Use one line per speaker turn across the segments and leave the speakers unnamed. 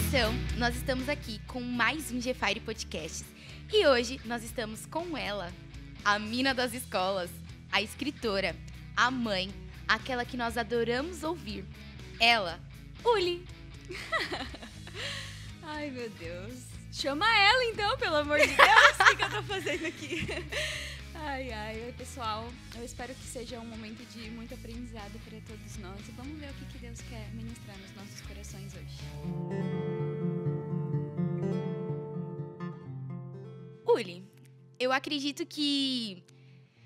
edição, nós estamos aqui com mais um Gefire Podcasts. E hoje nós estamos com ela, a mina das escolas, a escritora, a mãe, aquela que nós adoramos ouvir. Ela, Uli.
Ai, meu Deus. Chama ela então, pelo amor de Deus. O que eu tô fazendo aqui? Oi, pessoal. Eu espero que seja um momento de muito aprendizado para todos nós. E vamos ver o que Deus quer ministrar nos nossos corações hoje.
Uli, eu acredito que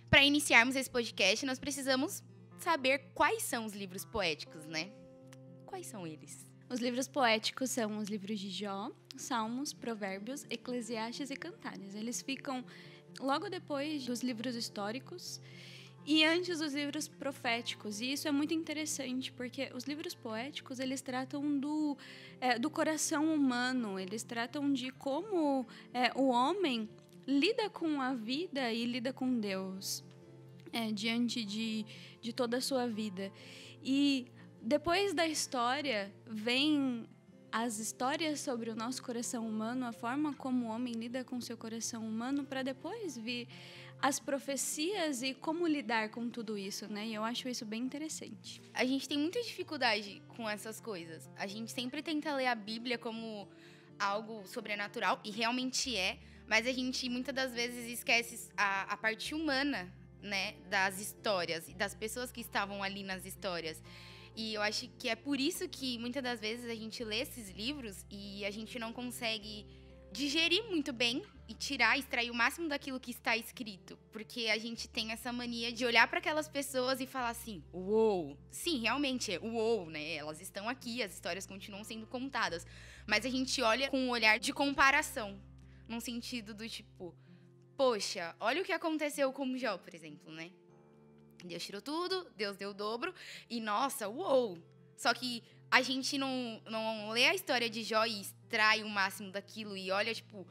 para iniciarmos esse podcast, nós precisamos saber quais são os livros poéticos, né? Quais são eles?
Os livros poéticos são os livros de Jó, Salmos, Provérbios, Eclesiastes e Cantares. Eles ficam logo depois dos livros históricos e antes dos livros proféticos. E isso é muito interessante, porque os livros poéticos, eles tratam do coração humano, eles tratam de como o homem lida com a vida e lida com Deus diante de toda a sua vida. E depois da história, vem as histórias sobre o nosso coração humano, a forma como o homem lida com o seu coração humano, para depois vir as profecias e como lidar com tudo isso, né? E eu acho isso bem interessante.
A gente tem muita dificuldade com essas coisas. A gente sempre tenta ler a Bíblia como algo sobrenatural, e realmente é, mas a gente muitas das vezes esquece a parte humana, né, das histórias e das pessoas que estavam ali nas histórias. E eu acho que é por isso que muitas das vezes a gente lê esses livros e a gente não consegue digerir muito bem e extrair o máximo daquilo que está escrito. Porque a gente tem essa mania de olhar para aquelas pessoas e falar assim, uou! Sim, realmente é uou, né? Elas estão aqui, as histórias continuam sendo contadas. Mas a gente olha com um olhar de comparação, num sentido do tipo, poxa, olha o que aconteceu com Jó, por exemplo, né? Deus tirou tudo, Deus deu o dobro, e nossa, uou! Só que a gente não lê a história de Jó e extrai o máximo daquilo e olha, tipo,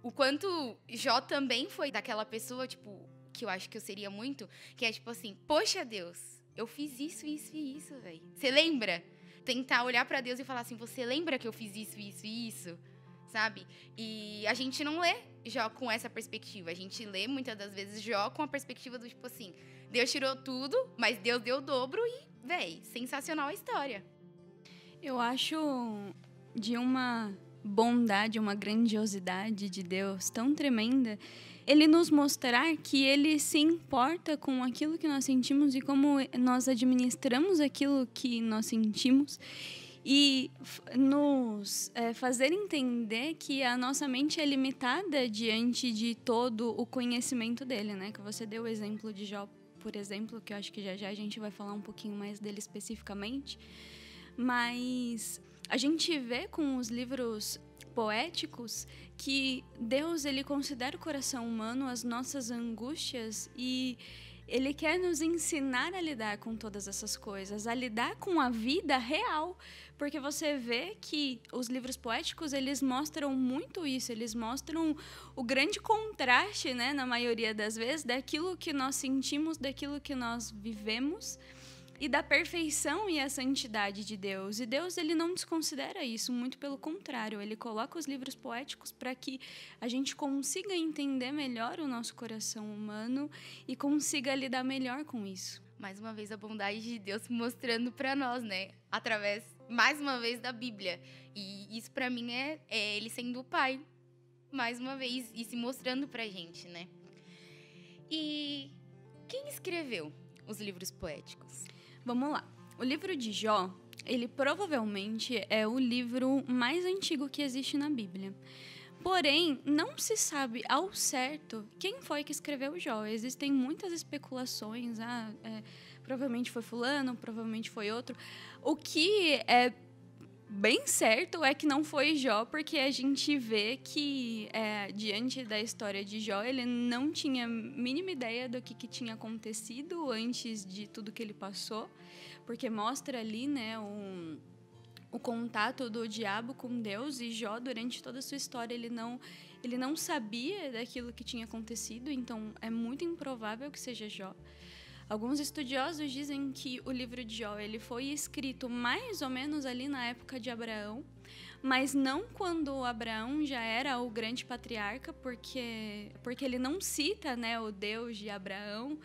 o quanto Jó também foi daquela pessoa, tipo, que eu acho que eu seria muito, que é tipo assim, poxa Deus, eu fiz isso, isso e isso, velho. Você lembra? Tentar olhar pra Deus e falar assim, você lembra que eu fiz isso, isso e isso? Sabe? E a gente não lê Jó com essa perspectiva, a gente lê muitas das vezes Jó com a perspectiva do tipo assim, Deus tirou tudo, mas Deus deu o dobro e, véi, sensacional a história.
Eu acho de uma bondade, uma grandiosidade de Deus tão tremenda, ele nos mostrar que ele se importa com aquilo que nós sentimos e como nós administramos aquilo que nós sentimos e nos fazer entender que a nossa mente é limitada diante de todo o conhecimento dele, né? Que você deu o exemplo de Jó, por exemplo, que eu acho que já a gente vai falar um pouquinho mais dele especificamente, mas a gente vê com os livros poéticos que Deus, ele considera o coração humano, as nossas angústias, e ele quer nos ensinar a lidar com todas essas coisas, a lidar com a vida real, porque você vê que os livros poéticos, eles mostram muito isso, eles mostram o grande contraste, né, na maioria das vezes, daquilo que nós sentimos, daquilo que nós vivemos, e da perfeição e a santidade de Deus. E Deus, ele não desconsidera isso, muito pelo contrário. Ele coloca os livros poéticos para que a gente consiga entender melhor o nosso coração humano e consiga lidar melhor com isso.
Mais uma vez, a bondade de Deus mostrando para nós, né? Através, mais uma vez, da Bíblia. E isso, para mim, é ele sendo o pai, mais uma vez, e se mostrando pra gente, né? E quem escreveu os livros poéticos?
Vamos lá. O livro de Jó, ele provavelmente é o livro mais antigo que existe na Bíblia. Porém, não se sabe ao certo quem foi que escreveu Jó. Existem muitas especulações. Provavelmente foi fulano, provavelmente foi outro. O que é bem certo é que não foi Jó, porque a gente vê que, diante da história de Jó, ele não tinha a mínima ideia do que tinha acontecido antes de tudo que ele passou, porque mostra ali, né, o contato do diabo com Deus, e Jó, durante toda a sua história, ele não sabia daquilo que tinha acontecido, então é muito improvável que seja Jó. Alguns estudiosos dizem que o livro de Jó ele foi escrito mais ou menos ali na época de Abraão, mas não quando Abraão já era o grande patriarca, porque ele não cita, né, o Deus de Abraão.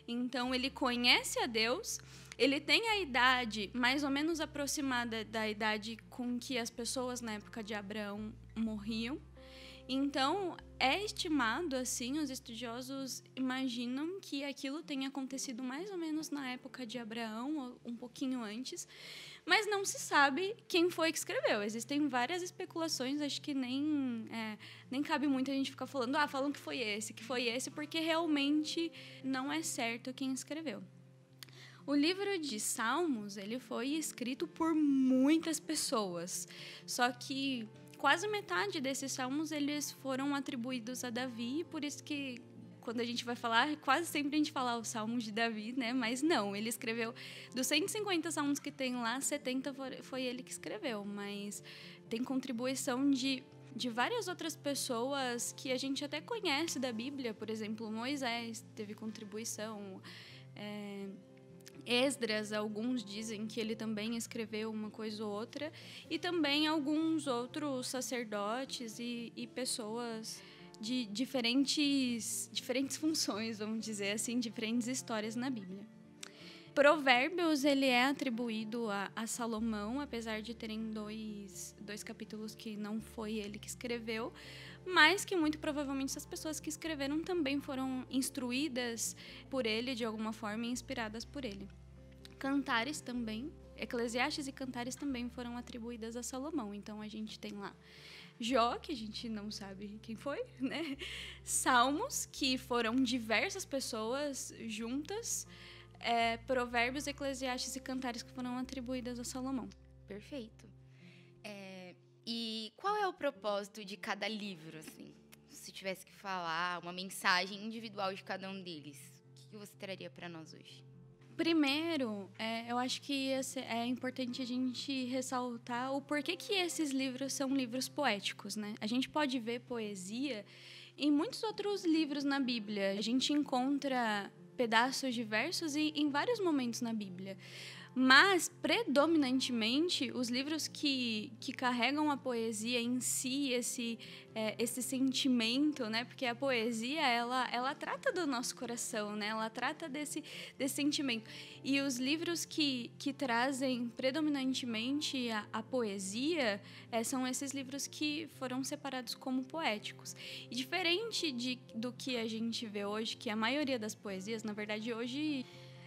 Então, ele conhece a Deus, ele tem a idade mais ou menos aproximada da idade com que as pessoas na época de Abraão morriam. Então, é estimado, assim, os estudiosos imaginam que aquilo tenha acontecido mais ou menos na época de Abraão, ou um pouquinho antes, mas não se sabe quem foi que escreveu. Existem várias especulações, acho que nem cabe muito a gente ficar falando, falam que foi esse, porque realmente não é certo quem escreveu. O livro de Salmos, ele foi escrito por muitas pessoas, só que quase metade desses salmos eles foram atribuídos a Davi, por isso que quando a gente vai falar, quase sempre a gente fala os salmos de Davi, né? Mas não, ele escreveu dos 150 salmos que tem lá, 70 foi ele que escreveu, mas tem contribuição de várias outras pessoas que a gente até conhece da Bíblia, por exemplo, Moisés teve contribuição, Esdras, alguns dizem que ele também escreveu uma coisa ou outra, e também alguns outros sacerdotes e pessoas de diferentes funções, vamos dizer assim, diferentes histórias na Bíblia. Provérbios, ele é atribuído a Salomão, apesar de terem dois capítulos que não foi ele que escreveu, mas que muito provavelmente essas pessoas que escreveram também foram instruídas por ele de alguma forma e inspiradas por ele. Cantares também, Eclesiastes e Cantares também foram atribuídas a Salomão, então a gente tem lá Jó, que a gente não sabe quem foi, né? Salmos, que foram diversas pessoas juntas, Provérbios, Eclesiastes e Cantares que foram atribuídas a Salomão.
Perfeito. E qual é o propósito de cada livro, assim? Se tivesse que falar uma mensagem individual de cada um deles, o que você traria para nós hoje?
Primeiro, eu acho que é importante a gente ressaltar o porquê que esses livros são livros poéticos, né? A gente pode ver poesia em muitos outros livros na Bíblia. A gente encontra pedaços diversos e em vários momentos na Bíblia. Mas, predominantemente, os livros que carregam a poesia em si, esse sentimento, né? Porque a poesia, ela trata do nosso coração, né? Ela trata desse sentimento. E os livros que trazem predominantemente a poesia são esses livros que foram separados como poéticos. E diferente do que a gente vê hoje, que a maioria das poesias, na verdade, hoje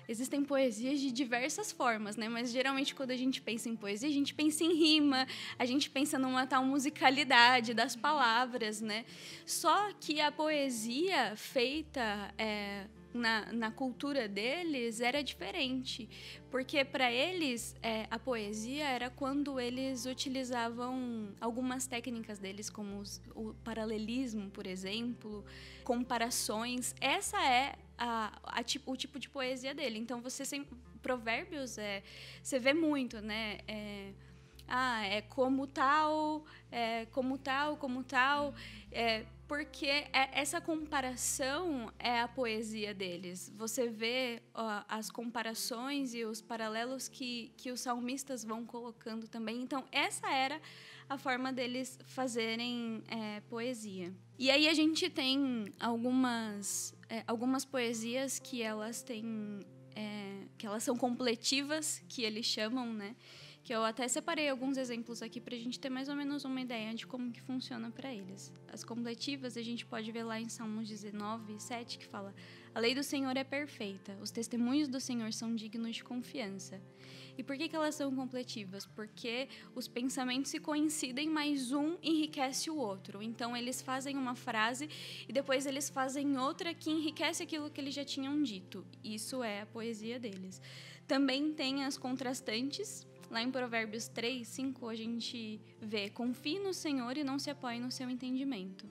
existem poesias de diversas formas, né? Mas geralmente quando a gente pensa em poesia, a gente pensa em rima, a gente pensa numa tal musicalidade das palavras, né? Só que a poesia feita na cultura deles era diferente, porque para eles a poesia era quando eles utilizavam algumas técnicas deles, como o paralelismo, por exemplo, comparações. Essa é o tipo de poesia dele. Então, Provérbios, você vê muito, né? Como tal, porque essa comparação é a poesia deles. Você vê as comparações e os paralelos que os salmistas vão colocando também. Então, essa era a forma deles fazerem poesia. E aí a gente tem algumas poesias que elas têm, que elas são completivas, que eles chamam, né? Que eu até separei alguns exemplos aqui para a gente ter mais ou menos uma ideia de como que funciona para eles. As completivas a gente pode ver lá em Salmos 19, 7, que fala: a lei do Senhor é perfeita, os testemunhos do Senhor são dignos de confiança. E por que elas são completivas? Porque os pensamentos se coincidem, mas um enriquece o outro. Então, eles fazem uma frase e depois eles fazem outra que enriquece aquilo que eles já tinham dito. Isso é a poesia deles. Também tem as contrastantes. Lá em Provérbios 3, 5, a gente vê: confie no Senhor e não se apoie no seu entendimento.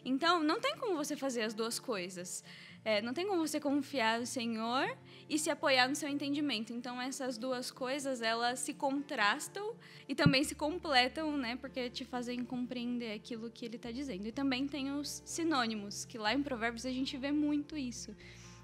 Então, não tem como você fazer as duas coisas. Não tem como você confiar no Senhor e se apoiar no seu entendimento. Então, essas duas coisas, elas se contrastam e também se completam, né? Porque te fazem compreender aquilo que ele está dizendo. E também tem os sinônimos, que lá em Provérbios a gente vê muito isso.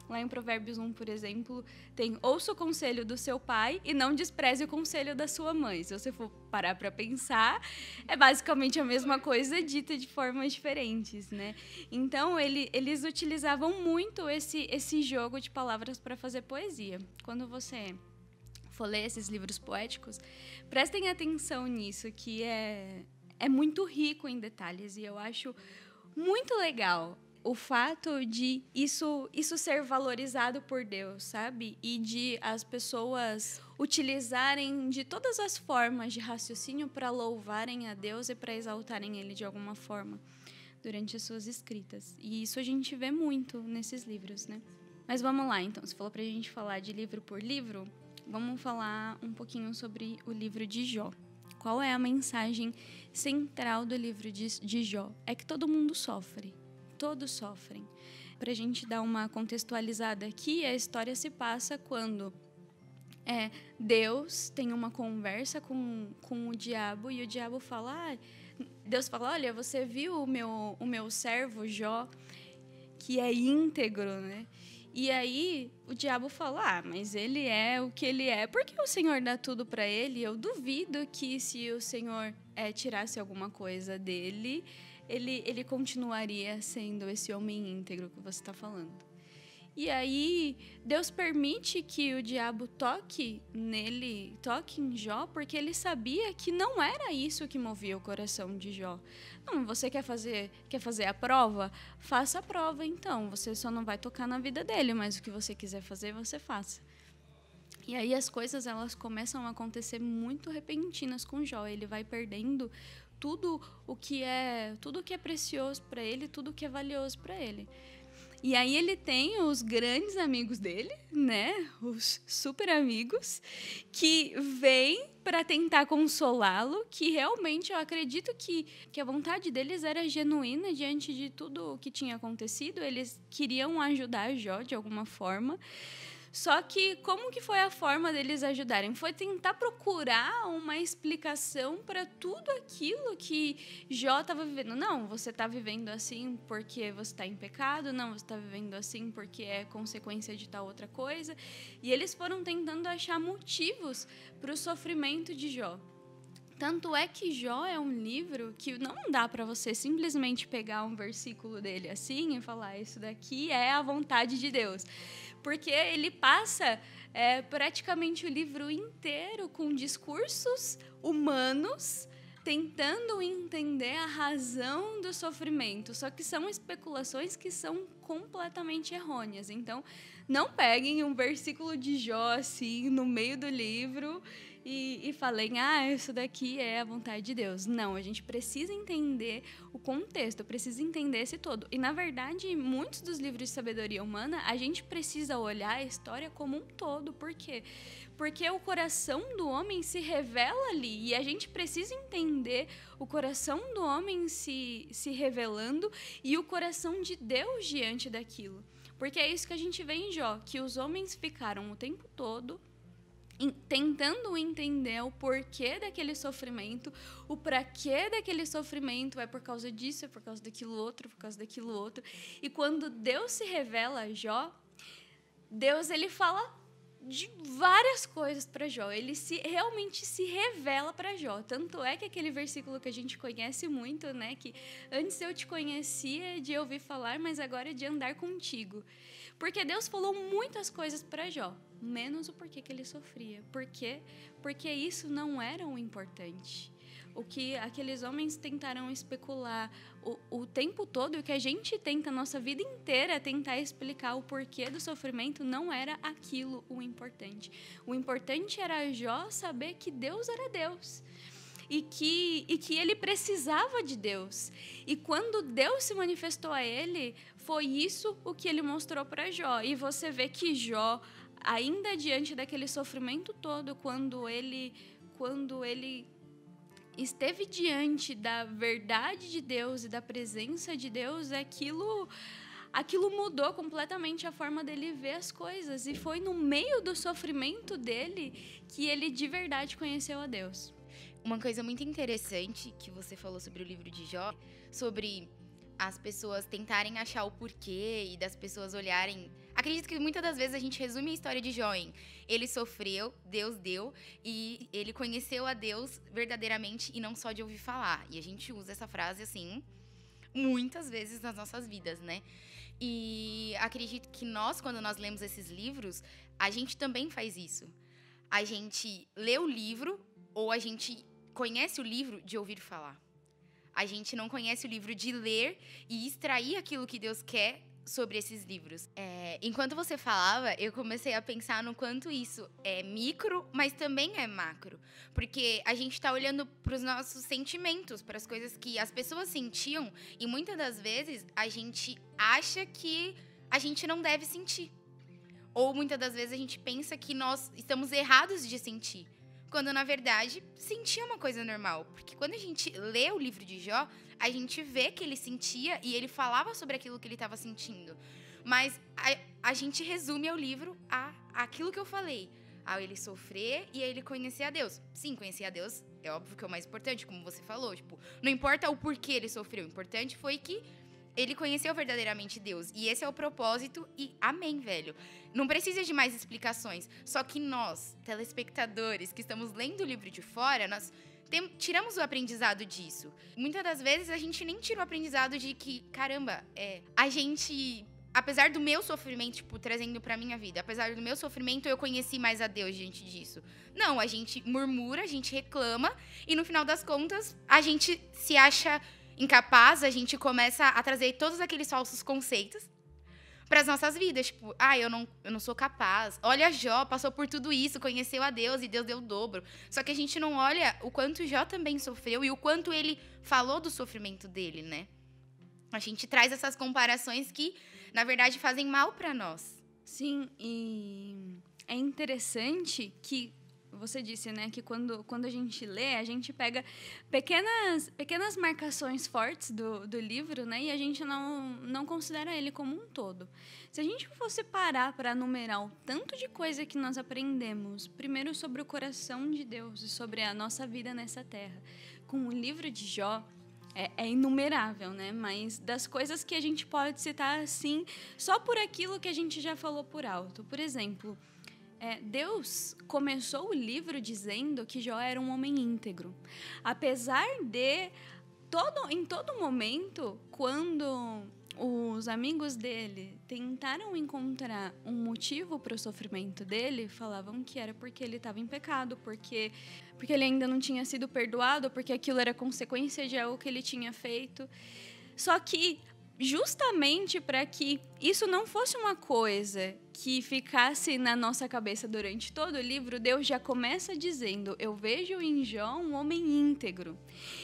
Lá em Provérbios 1, por exemplo, tem ouça o conselho do seu pai e não despreze o conselho da sua mãe. Se você for parar para pensar, é basicamente a mesma coisa dita de formas diferentes, né? Então, eles utilizavam muito esse jogo de palavras para fazer poesia. Quando você for ler esses livros poéticos, prestem atenção nisso, que é muito rico em detalhes, e eu acho muito legal o fato de isso ser valorizado por Deus, sabe? E de as pessoas utilizarem de todas as formas de raciocínio para louvarem a Deus e para exaltarem Ele de alguma forma durante as suas escritas. E isso a gente vê muito nesses livros, né? Mas vamos lá, então. Você falou pra gente falar de livro por livro. Vamos falar um pouquinho sobre o livro de Jó. Qual é a mensagem central do livro de Jó? É que todo mundo sofre. Todos sofrem. Para a gente dar uma contextualizada aqui, a história se passa quando Deus tem uma conversa com o diabo e o diabo fala, Deus fala, olha, você viu o meu servo Jó, que é íntegro, né? E aí o diabo fala, mas ele é o que ele é, por que o Senhor dá tudo para ele? Eu duvido que se o Senhor tirasse alguma coisa dele, ele continuaria sendo esse homem íntegro que você está falando. E aí, Deus permite que o diabo toque em Jó, porque ele sabia que não era isso que movia o coração de Jó. Não, você quer fazer a prova? Faça a prova, então. Você só não vai tocar na vida dele, mas o que você quiser fazer, você faça. E aí as coisas elas começam a acontecer muito repentinas com Jó. Ele vai perdendo tudo o que é precioso para ele, tudo o que é valioso para ele. E aí ele tem os grandes amigos dele, né? Os super amigos, que vêm para tentar consolá-lo, que realmente eu acredito que a vontade deles era genuína diante de tudo o que tinha acontecido. Eles queriam ajudar Jó de alguma forma. Só que como que foi a forma deles ajudarem? Foi tentar procurar uma explicação para tudo aquilo que Jó estava vivendo. Não, você está vivendo assim porque você está em pecado. Não, você está vivendo assim porque é consequência de tal outra coisa. E eles foram tentando achar motivos para o sofrimento de Jó. Tanto é que Jó é um livro que não dá para você simplesmente pegar um versículo dele assim e falar, isso daqui é a vontade de Deus. Porque ele passa praticamente o livro inteiro com discursos humanos tentando entender a razão do sofrimento. Só que são especulações que são completamente errôneas. Então, não peguem um versículo de Jó assim no meio do livro e falem, isso daqui é a vontade de Deus. Não, a gente precisa entender o contexto, precisa entender esse todo. E, na verdade, muitos dos livros de sabedoria humana, a gente precisa olhar a história como um todo. Por quê? Porque o coração do homem se revela ali. E a gente precisa entender o coração do homem se revelando e o coração de Deus diante daquilo. Porque é isso que a gente vê em Jó, que os homens ficaram o tempo todo tentando entender o porquê daquele sofrimento, o pra quê daquele sofrimento, é por causa disso, é por causa daquilo outro, por causa daquilo outro. E quando Deus se revela a Jó, Deus ele fala de várias coisas para Jó. Ele realmente se revela para Jó. Tanto é que aquele versículo que a gente conhece muito, né, que antes eu te conhecia de ouvir falar, mas agora é de andar contigo. Porque Deus falou muitas coisas para Jó, menos o porquê que ele sofria. Por quê? Porque isso não era o importante. O que aqueles homens tentaram especular o tempo todo, e o que a gente tenta a nossa vida inteira tentar explicar o porquê do sofrimento, não era aquilo o importante. O importante era Jó saber que Deus era Deus. E que ele precisava de Deus. E quando Deus se manifestou a ele, foi isso o que ele mostrou para Jó. E você vê que Jó, ainda diante daquele sofrimento todo, quando ele esteve diante da verdade de Deus e da presença de Deus, aquilo mudou completamente a forma dele ver as coisas. E foi no meio do sofrimento dele que ele de verdade conheceu a Deus.
Uma coisa muito interessante que você falou sobre o livro de Jó, sobre as pessoas tentarem achar o porquê e das pessoas olharem Acredito que muitas das vezes a gente resume a história de Jó em ele sofreu, Deus deu, e ele conheceu a Deus verdadeiramente e não só de ouvir falar. E a gente usa essa frase, assim, muitas vezes nas nossas vidas, né? E acredito que nós, quando nós lemos esses livros, a gente também faz isso. A gente lê o livro ou a gente conhece o livro de ouvir falar. A gente não conhece o livro de ler e extrair aquilo que Deus quer sobre esses livros. Enquanto você falava, eu comecei a pensar no quanto isso é micro, mas também é macro. Porque a gente está olhando para os nossos sentimentos, para as coisas que as pessoas sentiam, e muitas das vezes a gente acha que a gente não deve sentir. Ou muitas das vezes a gente pensa que nós estamos errados de sentir. Quando, na verdade, sentir é uma coisa normal. Porque quando a gente lê o livro de Jó, a gente vê que ele sentia e ele falava sobre aquilo que ele estava sentindo. Mas a gente resume ao livro aquilo que eu falei. A ele sofrer e a ele conhecer a Deus. Sim, conhecer a Deus é óbvio que é o mais importante, como você falou. Tipo, não importa o porquê ele sofreu. O importante foi que ele conheceu verdadeiramente Deus. E esse é o propósito e amém, velho. Não precisa de mais explicações. Só que nós, telespectadores, que estamos lendo o livro de fora, nós tiramos o aprendizado disso. Muitas das vezes a gente nem tira o aprendizado de que, caramba, a gente, apesar do meu sofrimento, tipo, trazendo pra minha vida, apesar do meu sofrimento, eu conheci mais a Deus diante disso. Não, a gente murmura, a gente reclama e no final das contas, a gente se acha incapaz, a gente começa a trazer todos aqueles falsos conceitos para as nossas vidas. Tipo, eu não sou capaz. Olha, Jó passou por tudo isso, conheceu a Deus e Deus deu o dobro. Só que a gente não olha o quanto Jó também sofreu e o quanto ele falou do sofrimento dele, né? A gente traz essas comparações que, na verdade, fazem mal para nós.
Sim, e é interessante que você disse, né, que quando a gente lê, a gente pega pequenas marcações fortes do livro, né, e a gente não considera ele como um todo. Se a gente fosse parar para numerar o tanto de coisa que nós aprendemos, primeiro sobre o coração de Deus e sobre a nossa vida nessa terra, com o livro de Jó, é inumerável, né? Mas das coisas que a gente pode citar, assim, só por aquilo que a gente já falou por alto. Por exemplo, Deus começou o livro dizendo que Jó era um homem íntegro. Apesar de, em todo momento, quando os amigos dele tentaram encontrar um motivo para o sofrimento dele, falavam que era porque ele estava em pecado, porque ele ainda não tinha sido perdoado, porque aquilo era consequência de algo que ele tinha feito. Só que, justamente para que isso não fosse uma coisa que ficasse na nossa cabeça durante todo o livro, Deus já começa dizendo: eu vejo em Jó um homem íntegro.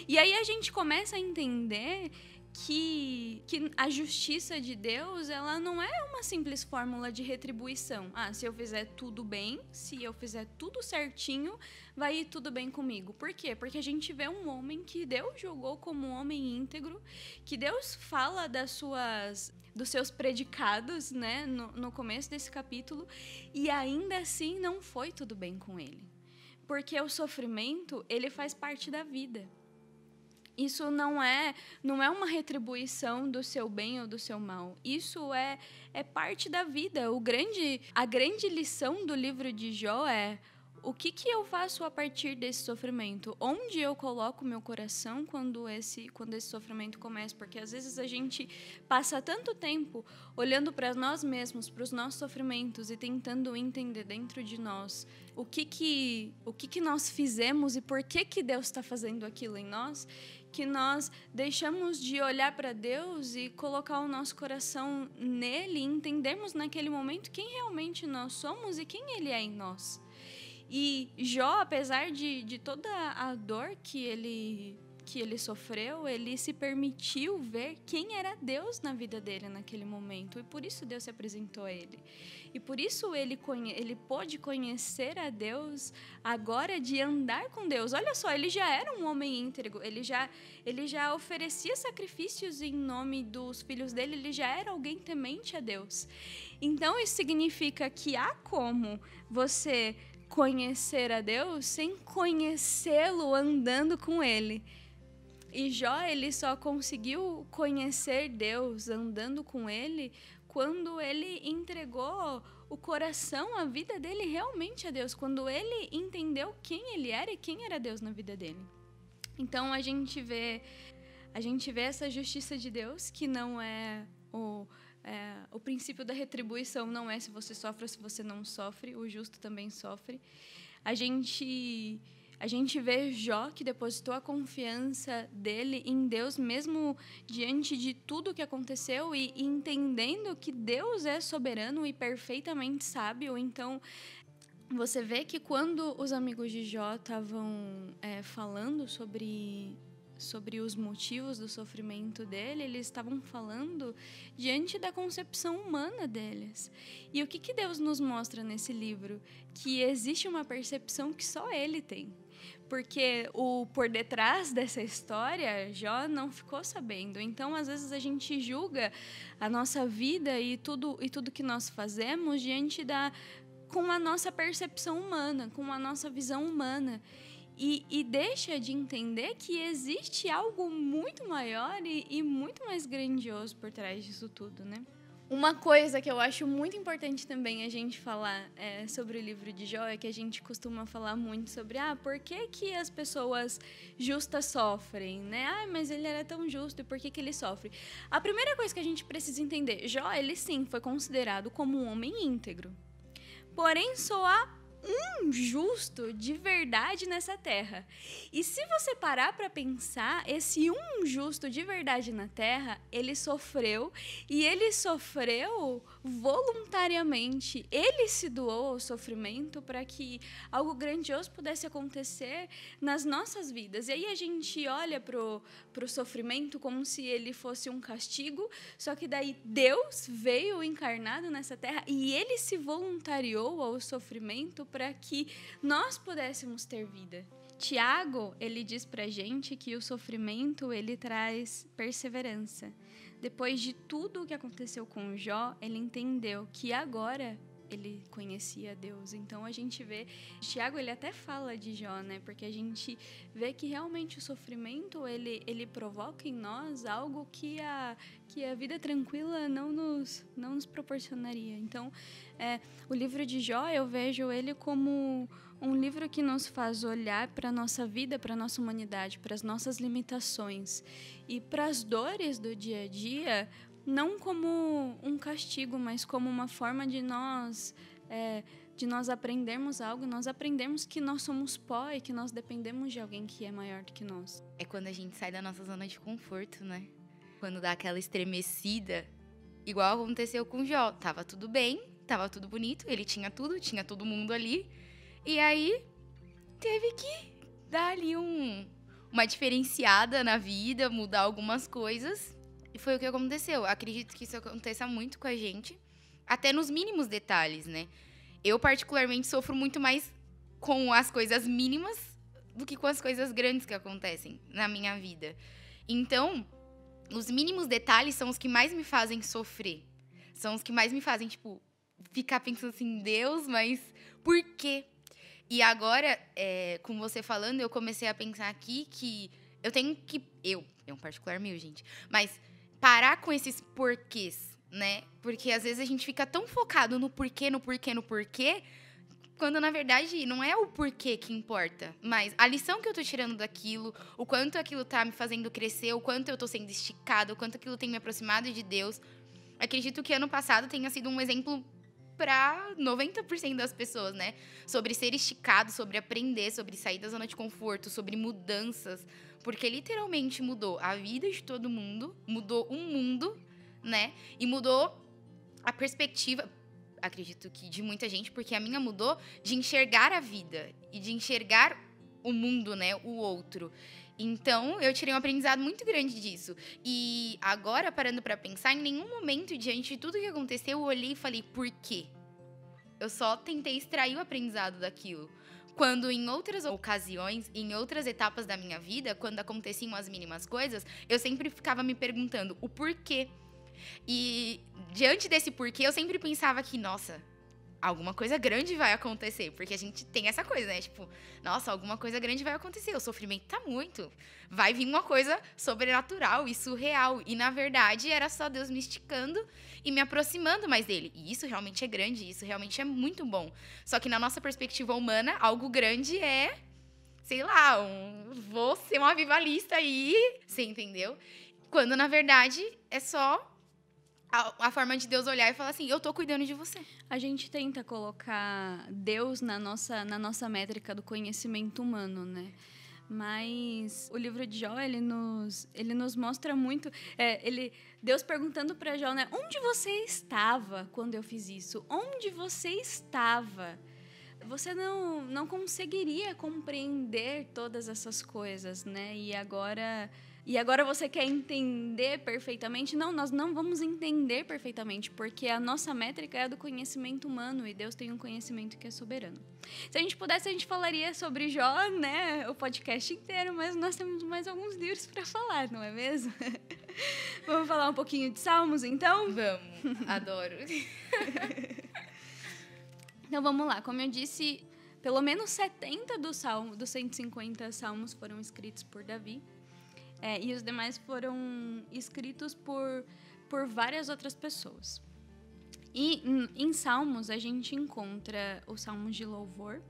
E aí a gente começa a entender que a justiça de Deus, ela não é uma simples fórmula de retribuição. Se eu fizer tudo bem, se eu fizer tudo certinho, vai ir tudo bem comigo. Por quê? Porque a gente vê um homem que Deus julgou como um homem íntegro, que Deus fala dos seus predicados, né, no começo desse capítulo, e ainda assim não foi tudo bem com ele. Porque o sofrimento, ele faz parte da vida. Isso não é uma retribuição do seu bem ou do seu mal. Isso é parte da vida. A grande lição do livro de Jó é: o que eu faço a partir desse sofrimento? Onde eu coloco meu coração quando esse sofrimento começa? Porque às vezes a gente passa tanto tempo olhando para nós mesmos, para os nossos sofrimentos e tentando entender dentro de nós o que nós fizemos e por que Deus está fazendo aquilo em nós, que nós deixamos de olhar para Deus e colocar o nosso coração nele e entendermos naquele momento quem realmente nós somos e quem Ele é em nós. E Jó, apesar de toda a dor que ele sofreu, ele se permitiu ver quem era Deus na vida dele naquele momento. E por isso Deus se apresentou a ele. E por isso ele pôde conhecer a Deus agora, de andar com Deus. Olha só, ele já era um homem íntegro, ele já oferecia sacrifícios em nome dos filhos dele, ele já era alguém temente a Deus. Então isso significa que há como você conhecer a Deus sem conhecê-lo andando com Ele. E Jó, ele só conseguiu conhecer Deus andando com Ele quando ele entregou o coração, a vida dele realmente a Deus, quando ele entendeu quem ele era e quem era Deus na vida dele. Então a gente vê essa justiça de Deus, que não é o princípio da retribuição, não é se você sofre ou se você não sofre, o justo também sofre. A gente vê Jó, que depositou a confiança dele em Deus, mesmo diante de tudo que aconteceu, e entendendo que Deus é soberano e perfeitamente sábio. Então, você vê que quando os amigos de Jó estavam falando sobre os motivos do sofrimento dele, eles estavam falando diante da concepção humana deles. E o que Deus nos mostra nesse livro? Que existe uma percepção que só ele tem. Porque por detrás dessa história, Jó não ficou sabendo. Então, às vezes, a gente julga a nossa vida e tudo que nós fazemos com a nossa percepção humana, com a nossa visão humana. E deixa de entender que existe algo muito maior e muito mais grandioso por trás disso tudo, né? Uma coisa que eu acho muito importante também a gente falar sobre o livro de Jó é que a gente costuma falar muito sobre por que as pessoas justas sofrem, né? Mas ele era tão justo, e por que ele sofre? A primeira coisa que a gente precisa entender, Jó, ele sim foi considerado como um homem íntegro. Porém, só há um justo de verdade nessa terra. E se você parar para pensar, esse um justo de verdade na terra, ele sofreu, e ele sofreu voluntariamente. Ele se doou ao sofrimento para que algo grandioso pudesse acontecer nas nossas vidas. E aí a gente olha pro sofrimento como se ele fosse um castigo, só que daí Deus veio encarnado nessa terra e ele se voluntariou ao sofrimento para que nós pudéssemos ter vida. Tiago, ele diz pra gente que o sofrimento, ele traz perseverança. Depois de tudo o que aconteceu com Jó, ele entendeu que agora ele conhecia Deus. Então a gente vê, Tiago, ele até fala de Jó, né? Porque a gente vê que realmente o sofrimento, ele provoca em nós algo que a vida tranquila não nos proporcionaria. Então, o livro de Jó, eu vejo ele como um livro que nos faz olhar para a nossa vida, para a nossa humanidade, para as nossas limitações e para as dores do dia a dia, não como um castigo, mas como uma forma de nós aprendermos algo, nós aprendemos que nós somos pó e que nós dependemos de alguém que é maior do que nós.
É quando a gente sai da nossa zona de conforto, né? Quando dá aquela estremecida, igual aconteceu com o Jó. Tava tudo bem, tava tudo bonito, ele tinha tudo, tinha todo mundo ali. E aí, teve que dar ali uma diferenciada na vida, mudar algumas coisas. E foi o que aconteceu. Acredito que isso aconteça muito com a gente, até nos mínimos detalhes, né? Eu, particularmente, sofro muito mais com as coisas mínimas do que com as coisas grandes que acontecem na minha vida. Então, os mínimos detalhes são os que mais me fazem sofrer. São os que mais me fazem, ficar pensando assim, Deus, mas por quê? E agora, com você falando, eu comecei a pensar aqui que eu tenho que... É um particular meu, gente. Mas parar com esses porquês, né? Porque às vezes a gente fica tão focado no porquê, quando na verdade não é o porquê que importa, mas a lição que eu tô tirando daquilo, o quanto aquilo tá me fazendo crescer, o quanto eu tô sendo esticado, o quanto aquilo tem me aproximado de Deus. Acredito que ano passado tenha sido um exemplo para 90% das pessoas, né? Sobre ser esticado, sobre aprender, sobre sair da zona de conforto, sobre mudanças, porque literalmente mudou a vida de todo mundo, mudou o mundo, né? E mudou a perspectiva, acredito que de muita gente, porque a minha mudou, de enxergar a vida e de enxergar o mundo, né? O outro. Então, eu tirei um aprendizado muito grande disso. E agora, parando para pensar, em nenhum momento, diante de tudo que aconteceu, eu olhei e falei, por quê? Eu só tentei extrair o aprendizado daquilo. Quando em outras ocasiões, em outras etapas da minha vida, quando aconteciam as mínimas coisas, eu sempre ficava me perguntando o porquê. E diante desse porquê, eu sempre pensava que, nossa, alguma coisa grande vai acontecer. Porque a gente tem essa coisa, né? Tipo, nossa, alguma coisa grande vai acontecer. O sofrimento tá muito. Vai vir uma coisa sobrenatural e surreal. E, na verdade, era só Deus me esticando e me aproximando mais dele. E isso realmente é grande, isso realmente é muito bom. Só que na nossa perspectiva humana, algo grande é, sei lá, vou ser uma avivalista aí, você entendeu? Quando, na verdade, é só a forma de Deus olhar e falar assim, eu tô cuidando de você.
A gente tenta colocar Deus na nossa métrica do conhecimento humano, né? Mas o livro de Jó, ele nos mostra muito... Deus perguntando para Jó, né? Onde você estava quando eu fiz isso? Onde você estava? Você não conseguiria compreender todas essas coisas, né? E agora você quer entender perfeitamente? Não, nós não vamos entender perfeitamente, porque a nossa métrica é a do conhecimento humano e Deus tem um conhecimento que é soberano. Se a gente pudesse, a gente falaria sobre Jó, né, o podcast inteiro, mas nós temos mais alguns livros para falar, não é mesmo? Vamos falar um pouquinho de Salmos, então?
Vamos, adoro.
Então vamos lá, como eu disse, pelo menos 70 dos 150 salmos foram escritos por Davi. E os demais foram escritos por várias outras pessoas. E em Salmos a gente encontra os salmos de louvor,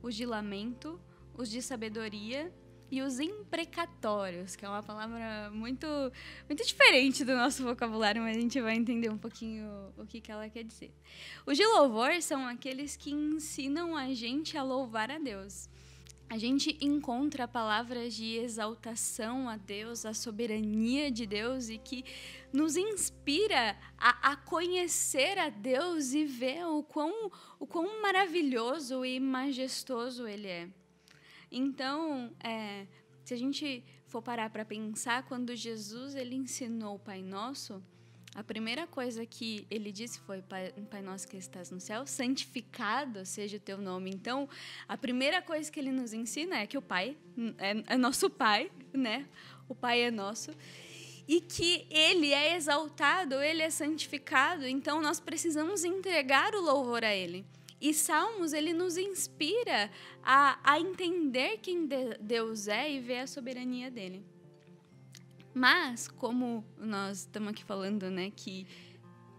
os de lamento, os de sabedoria e os imprecatórios, que é uma palavra muito, muito diferente do nosso vocabulário, mas a gente vai entender um pouquinho o que ela quer dizer. Os de louvor são aqueles que ensinam a gente a louvar a Deus. A gente encontra palavras de exaltação a Deus, a soberania de Deus e que nos inspira a conhecer a Deus e ver o quão maravilhoso e majestoso Ele é. Então, se a gente for parar para pensar, quando Jesus ele ensinou o Pai Nosso, a primeira coisa que ele disse foi, Pai nosso que estás no céu, santificado seja o teu nome. Então, a primeira coisa que ele nos ensina é que o Pai é nosso Pai, né? O Pai é nosso. E que ele é exaltado, ele é santificado. Então, nós precisamos entregar o louvor a ele. E Salmos, ele nos inspira a entender quem Deus é e ver a soberania dele. Mas, como nós estamos aqui falando, né, que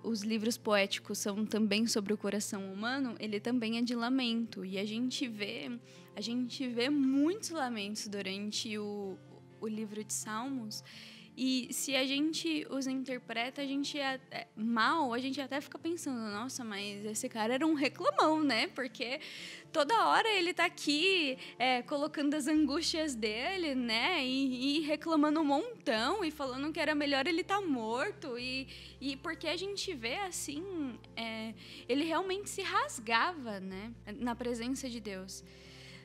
os livros poéticos são também sobre o coração humano, ele também é de lamento. E a gente vê muitos lamentos durante o livro de Salmos. E se a gente os interpreta, a gente até fica pensando, nossa, mas esse cara era um reclamão, né? Porque toda hora ele tá aqui colocando as angústias dele, né? E reclamando um montão e falando que era melhor ele estar morto. E porque a gente vê assim, ele realmente se rasgava, né? Na presença de Deus.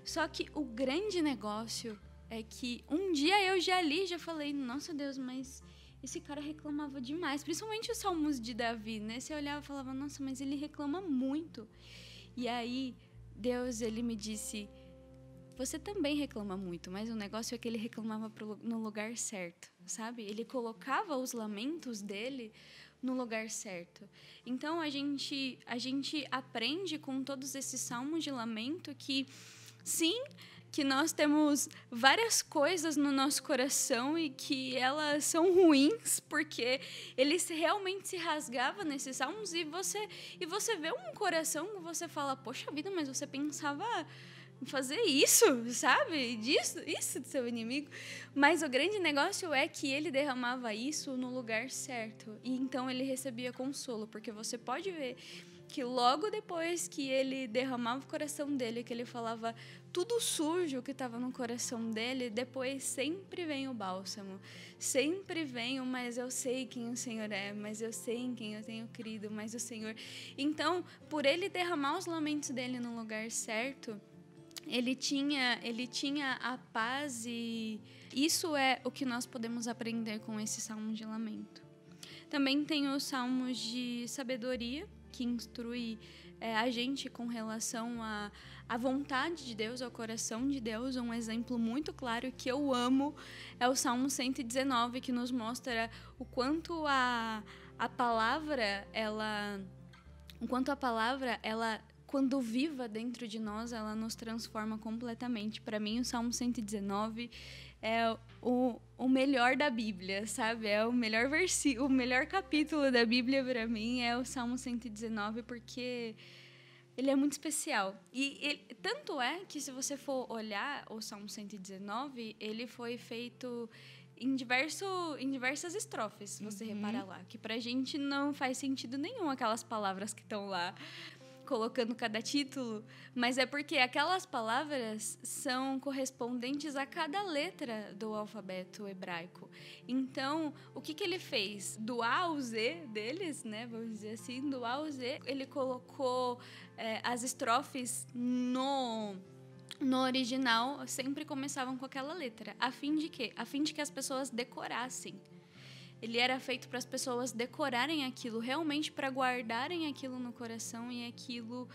Só que o grande negócio é que um dia eu já falei, nossa Deus, mas esse cara reclamava demais. Principalmente os salmos de Davi, né? Você olhava e falava, nossa, mas ele reclama muito. E aí, Deus, ele me disse, você também reclama muito, mas o negócio é que ele reclamava no lugar certo, sabe? Ele colocava os lamentos dele no lugar certo. Então, a gente aprende com todos esses salmos de lamento que, sim, que nós temos várias coisas no nosso coração e que elas são ruins, porque ele realmente se rasgava nesses salmos e você vê um coração que você fala, poxa vida, mas você pensava em fazer isso, sabe? Isso do seu inimigo. Mas o grande negócio é que ele derramava isso no lugar certo. E então ele recebia consolo, porque você pode ver que logo depois que ele derramava o coração dele, que ele falava tudo sujo que estava no coração dele, depois sempre vem o bálsamo. Sempre vem o, mas eu sei quem o Senhor é, mas eu sei em quem eu tenho crido, mas o Senhor... Então, por ele derramar os lamentos dele no lugar certo, ele tinha a paz e isso é o que nós podemos aprender com esse salmo de lamento. Também tem os salmos de sabedoria, que instrui a gente com relação à vontade de Deus, ao coração de Deus. Um exemplo muito claro que eu amo é o Salmo 119, que nos mostra o quanto a palavra, ela a palavra, ela, quando viva dentro de nós, ela nos transforma completamente. Para mim, o Salmo 119 é o melhor da Bíblia, sabe? É o melhor versículo, o melhor capítulo da Bíblia para mim é o Salmo 119, porque ele é muito especial. Tanto é que, se você for olhar o Salmo 119, ele foi feito em diversas estrofes, se você reparar lá. Que pra gente não faz sentido nenhum aquelas palavras que estão lá, colocando cada título, mas é porque aquelas palavras são correspondentes a cada letra do alfabeto hebraico. Então, o que ele fez? Do A ao Z deles, né, vamos dizer assim, do A ao Z, ele colocou as estrofes no original, sempre começavam com aquela letra. A fim de quê? A fim de que as pessoas decorassem. Ele era feito para as pessoas decorarem aquilo, realmente para guardarem aquilo no coração e aquilo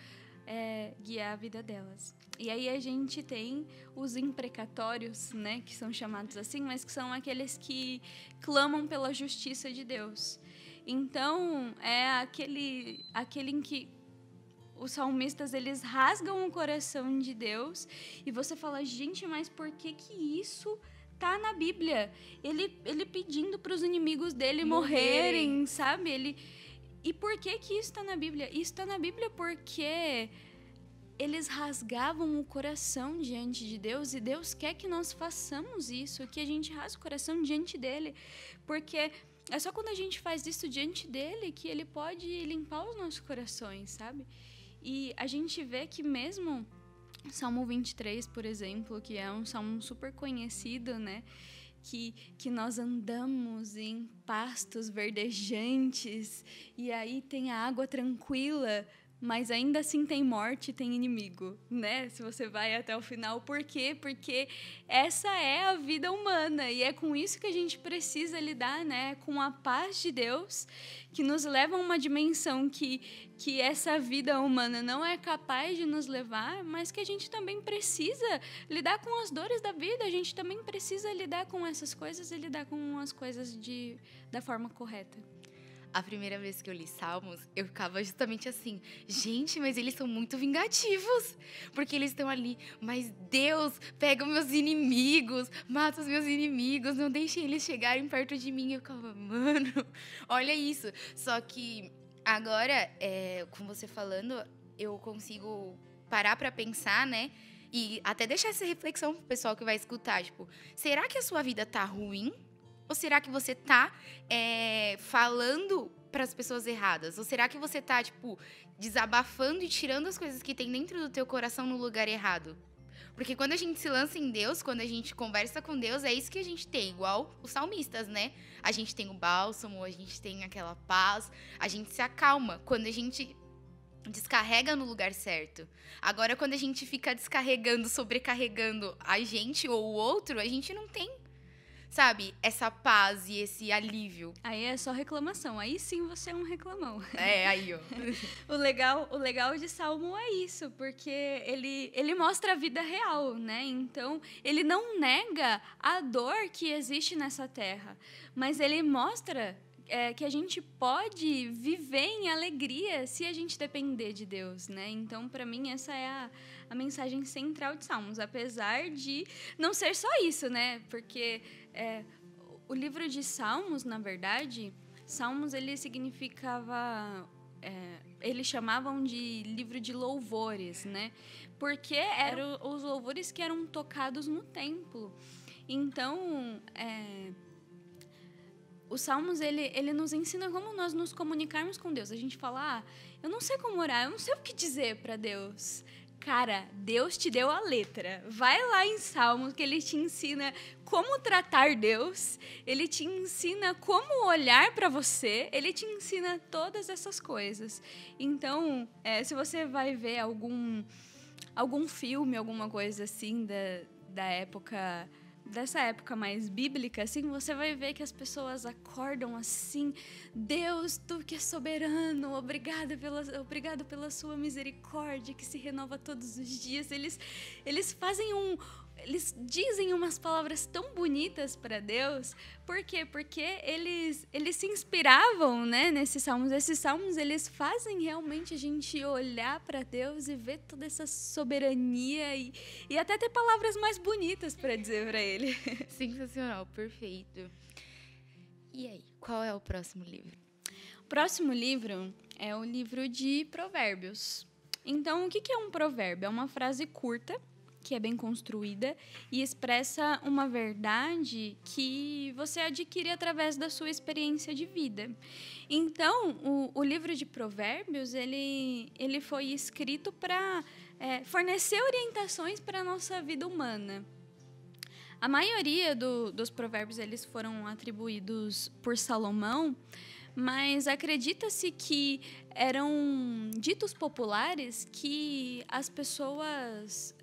guiar a vida delas. E aí a gente tem os imprecatórios, né, que são chamados assim, mas que são aqueles que clamam pela justiça de Deus. Então, é aquele em que os salmistas, eles rasgam o coração de Deus e você fala, gente, mas por que isso tá na Bíblia? Ele pedindo para os inimigos dele morrerem, sabe? E por que isso tá na Bíblia? Isso tá na Bíblia porque eles rasgavam o coração diante de Deus, e Deus quer que nós façamos isso, que a gente rasgue o coração diante dele, porque é só quando a gente faz isso diante dele que ele pode limpar os nossos corações, sabe? E a gente vê que mesmo Salmo 23, por exemplo, que é um salmo super conhecido, né? Que nós andamos em pastos verdejantes e aí tem a água tranquila, mas ainda assim tem morte, tem inimigo, né? Se você vai até o final. Por quê? Porque essa é a vida humana e é com isso que a gente precisa lidar, né? Com a paz de Deus, que nos leva a uma dimensão que essa vida humana não é capaz de nos levar, mas que a gente também precisa lidar com as dores da vida, a gente também precisa lidar com essas coisas e lidar com as coisas da forma correta.
A primeira vez que eu li Salmos, eu ficava justamente assim, gente, mas eles são muito vingativos, porque eles estão ali, mas Deus, pega os meus inimigos, mata os meus inimigos, não deixe eles chegarem perto de mim. Eu ficava, mano, olha isso. Só que agora, com você falando, eu consigo parar pra pensar, né, e até deixar essa reflexão pro pessoal que vai escutar, tipo, será que a sua vida tá ruim? Ou será que você tá falando para as pessoas erradas? Ou será que você tá, tipo, desabafando e tirando as coisas que tem dentro do teu coração no lugar errado? Porque quando a gente se lança em Deus, quando a gente conversa com Deus, é isso que a gente tem, igual os salmistas, né? A gente tem o bálsamo, a gente tem aquela paz, a gente se acalma quando a gente descarrega no lugar certo. Agora, quando a gente fica descarregando, sobrecarregando a gente ou o outro, a gente não tem, sabe, essa paz e esse alívio.
Aí é só reclamação. Aí sim você é um reclamão.
Aí, ó.
O legal de Salmo é isso, porque ele mostra a vida real, né? Então, ele não nega a dor que existe nessa terra, mas ele mostra que a gente pode viver em alegria se a gente depender de Deus, né? Então, para mim, essa é a mensagem central de Salmos, apesar de não ser só isso, né? Porque o livro de Salmos, na verdade, Salmos, ele significava... eles chamavam de livro de louvores, né? Porque eram os louvores que eram tocados no templo. Então, os Salmos, ele nos ensina como nós nos comunicarmos com Deus. A gente fala, eu não sei como orar, eu não sei o que dizer para Deus. Cara, Deus te deu a letra. Vai lá em Salmos, que ele te ensina como tratar Deus, ele te ensina como olhar para você, ele te ensina todas essas coisas. Então, se você vai ver algum filme, alguma coisa assim da época... dessa época mais bíblica, assim, você vai ver que as pessoas acordam assim, Deus, tu que é soberano, obrigado pela sua misericórdia que se renova todos os dias. Eles fazem eles dizem umas palavras tão bonitas para Deus. Por quê? Porque eles se inspiravam, né, nesses salmos. Esses salmos, eles fazem realmente a gente olhar para Deus e ver toda essa soberania e até ter palavras mais bonitas para dizer para ele.
Sensacional, perfeito. E aí, qual é o próximo livro?
O próximo livro é o livro de Provérbios. Então, o que é um provérbio? É uma frase curta, que é bem construída e expressa uma verdade que você adquire através da sua experiência de vida. Então, o livro de Provérbios, ele foi escrito para fornecer orientações para a nossa vida humana. A maioria dos provérbios eles foram atribuídos por Salomão, mas acredita-se que eram ditos populares que as pessoas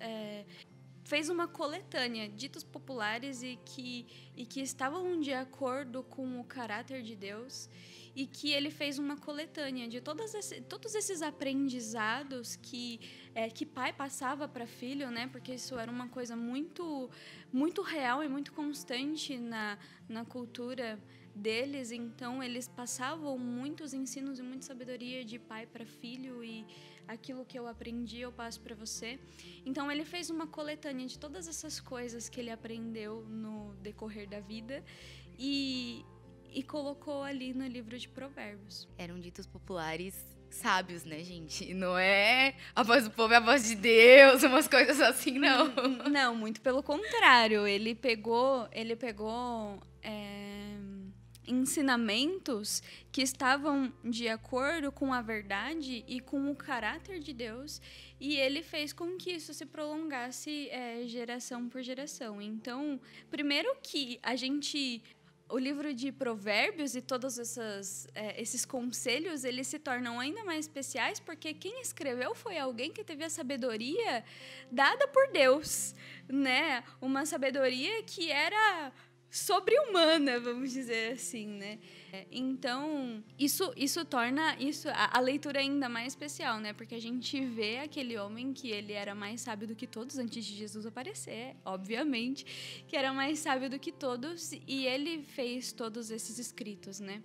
fez uma coletânea, ditos populares e que estavam de acordo com o caráter de Deus, e que ele fez uma coletânea de todos esses aprendizados que pai passava para filho, né? Porque isso era uma coisa muito, muito real e muito constante na cultura deles. Então, eles passavam muitos ensinos e muita sabedoria de pai para filho, e aquilo que eu aprendi eu passo para você. Então, ele fez uma coletânea de todas essas coisas que ele aprendeu no decorrer da vida e colocou ali no livro de Provérbios.
Eram ditos populares sábios, né, gente? Não é a voz do povo é a voz de Deus, umas coisas assim, não.
Não, muito pelo contrário. Ele pegou ensinamentos que estavam de acordo com a verdade e com o caráter de Deus, e ele fez com que isso se prolongasse geração por geração. Então, primeiro que o livro de Provérbios e todos esses conselhos, eles se tornam ainda mais especiais porque quem escreveu foi alguém que teve a sabedoria dada por Deus, né? Uma sabedoria que era sobre-humana, vamos dizer assim, né? Então, isso torna a leitura ainda mais especial, né? Porque a gente vê aquele homem que ele era mais sábio do que todos antes de Jesus aparecer, obviamente, que era mais sábio do que todos, e ele fez todos esses escritos, né?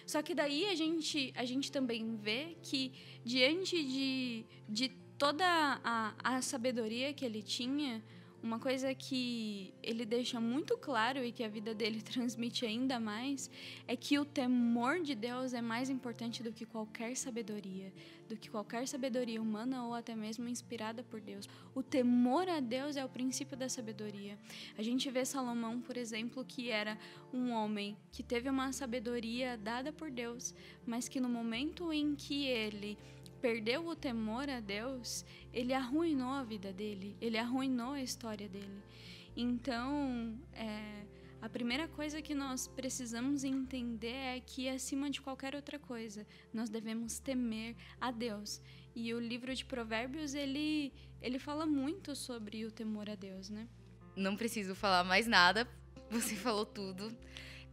Só que daí a gente também vê que diante de toda a sabedoria que ele tinha, uma coisa que ele deixa muito claro e que a vida dele transmite ainda mais é que o temor de Deus é mais importante do que qualquer sabedoria humana ou até mesmo inspirada por Deus. O temor a Deus é o princípio da sabedoria. A gente vê Salomão, por exemplo, que era um homem que teve uma sabedoria dada por Deus, mas que no momento em que ele perdeu o temor a Deus, ele arruinou a vida dele, ele arruinou a história dele. Então, a primeira coisa que nós precisamos entender é que, acima de qualquer outra coisa, nós devemos temer a Deus. E o livro de Provérbios, ele fala muito sobre o temor a Deus, né?
Não preciso falar mais nada, você falou tudo.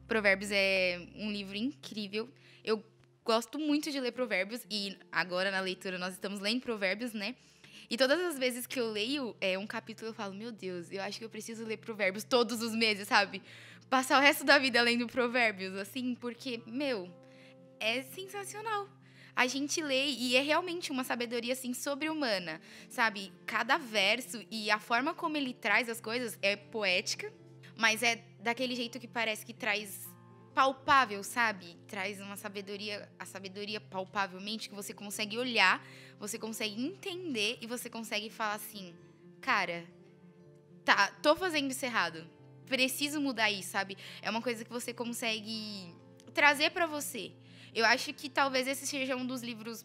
Provérbios é um livro incrível. Eu gosto muito de ler Provérbios, e agora na leitura nós estamos lendo Provérbios, né? E todas as vezes que eu leio um capítulo, eu falo, meu Deus, eu acho que eu preciso ler Provérbios todos os meses, sabe? Passar o resto da vida lendo Provérbios, assim, porque, é sensacional. A gente lê e é realmente uma sabedoria, assim, sobre-humana, sabe? Cada verso e a forma como ele traz as coisas é poética, mas é daquele jeito que parece que traz palpável, sabe? Traz a sabedoria palpavelmente, que você consegue olhar, você consegue entender e você consegue falar assim, cara, tô fazendo isso errado, preciso mudar isso, sabe? É uma coisa que você consegue trazer pra você. Eu acho que talvez esse seja um dos livros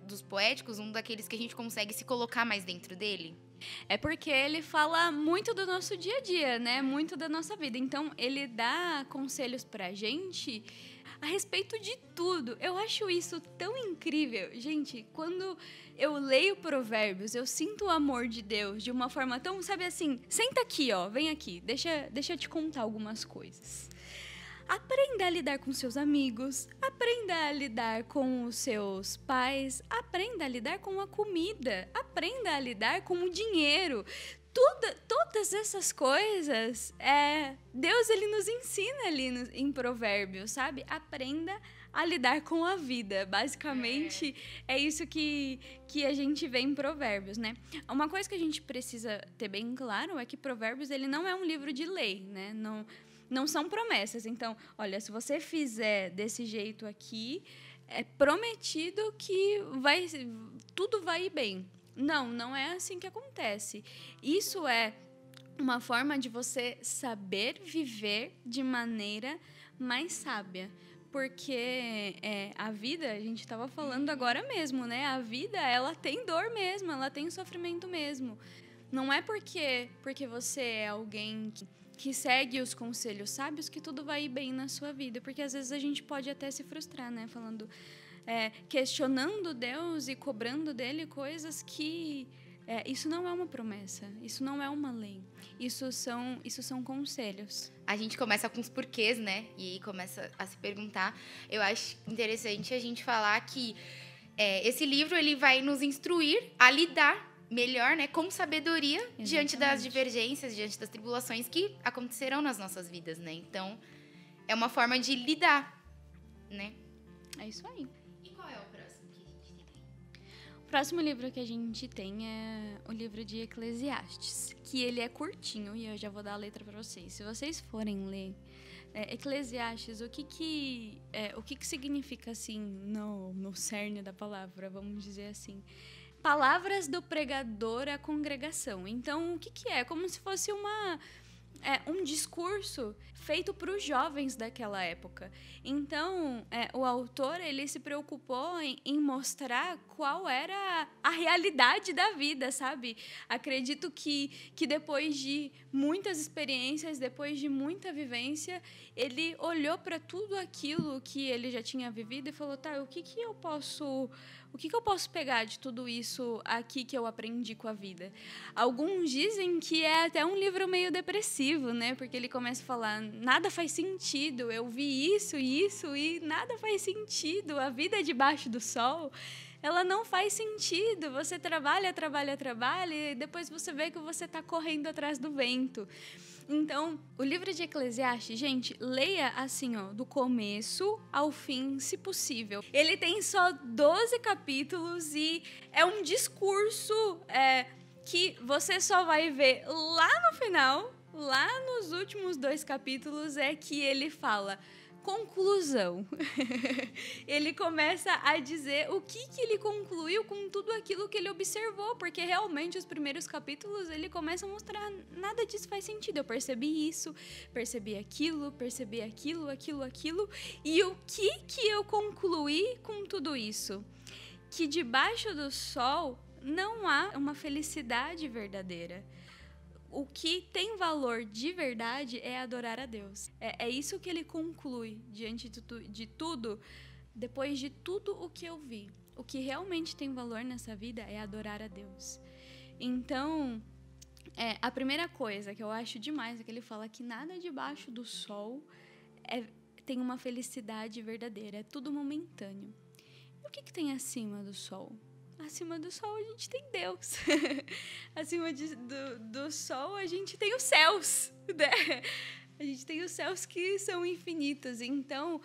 dos poéticos, um daqueles que a gente consegue se colocar mais dentro dele.
É porque ele fala muito do nosso dia a dia, né? Muito da nossa vida. Então, ele dá conselhos pra gente a respeito de tudo. Eu acho isso tão incrível. Gente, quando eu leio Provérbios, eu sinto o amor de Deus de uma forma tão, sabe assim, senta aqui, ó, vem aqui, deixa eu te contar algumas coisas. Aprenda a lidar com seus amigos, aprenda a lidar com os seus pais, aprenda a lidar com a comida, aprenda a lidar com o dinheiro. Todas essas coisas, Deus ele nos ensina ali em Provérbios, sabe? Aprenda a lidar com a vida. Basicamente, é isso que a gente vê em Provérbios, né? Uma coisa que a gente precisa ter bem claro é que Provérbios ele não é um livro de lei, né? Não são promessas. Então, olha, se você fizer desse jeito aqui, é prometido que tudo vai ir bem. Não é assim que acontece. Isso é uma forma de você saber viver de maneira mais sábia. Porque a vida, a gente estava falando agora mesmo, né? A vida, ela tem dor mesmo, ela tem sofrimento mesmo. Não é porque você é alguém que segue os conselhos sábios que tudo vai ir bem na sua vida. Porque às vezes a gente pode até se frustrar, né? Falando, questionando Deus e cobrando dele coisas que... isso não é uma promessa, isso não é uma lei, isso são conselhos.
A gente começa com os porquês, né? E aí começa a se perguntar. Eu acho interessante a gente falar que esse livro ele vai nos instruir a lidar melhor, né, com sabedoria. Exatamente. Diante das divergências, diante das tribulações que acontecerão nas nossas vidas, né? Então, é uma forma de lidar, né?
É isso aí.
O
próximo livro que a gente tem é o livro de Eclesiastes, que ele é curtinho e eu já vou dar a letra para vocês. Se vocês forem ler Eclesiastes, o que significa assim no cerne da palavra, vamos dizer assim? Palavras do pregador à congregação. Então, o que é? Como se fosse um discurso feito para os jovens daquela época. Então, o autor ele se preocupou em mostrar qual era a realidade da vida, sabe? Acredito que depois de muitas experiências, depois de muita vivência, ele olhou para tudo aquilo que ele já tinha vivido e falou, tá, o que eu posso pegar de tudo isso aqui que eu aprendi com a vida? Alguns dizem que é até um livro meio depressivo, né? Porque ele começa a falar, nada faz sentido, eu vi isso e nada faz sentido. A vida debaixo do sol, ela não faz sentido. Você trabalha e depois você vê que você está correndo atrás do vento. Então, o livro de Eclesiastes, gente, leia assim, ó, do começo ao fim, se possível. Ele tem só 12 capítulos e é um discurso que você só vai ver lá no final, lá nos últimos 2 capítulos, é que ele fala... Conclusão. Ele começa a dizer o que ele concluiu com tudo aquilo que ele observou, porque realmente os primeiros capítulos ele começa a mostrar nada disso faz sentido. Eu percebi isso, percebi aquilo, e o que eu concluí com tudo isso? Que debaixo do sol não há uma felicidade verdadeira. O que tem valor de verdade é adorar a Deus. É isso que ele conclui diante de tudo, depois de tudo o que eu vi. O que realmente tem valor nessa vida é adorar a Deus. Então, a primeira coisa que eu acho demais é que ele fala que nada debaixo do sol tem uma felicidade verdadeira. É tudo momentâneo. E o que tem acima do sol? Acima do sol a gente tem Deus. Acima do sol a gente tem os céus, né? A gente tem os céus que são infinitos. Então,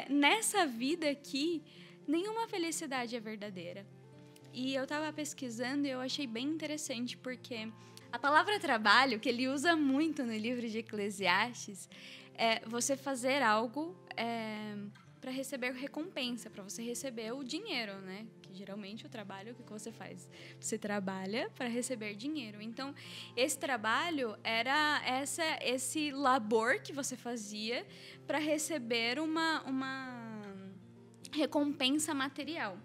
nessa vida aqui, nenhuma felicidade é verdadeira. E eu estava pesquisando e eu achei bem interessante, porque a palavra trabalho, que ele usa muito no livro de Eclesiastes, é você fazer algo para receber recompensa, para você receber o dinheiro, né? Que geralmente o trabalho, o que você faz? Você trabalha para receber dinheiro. Então, esse trabalho era esse labor que você fazia para receber uma recompensa material.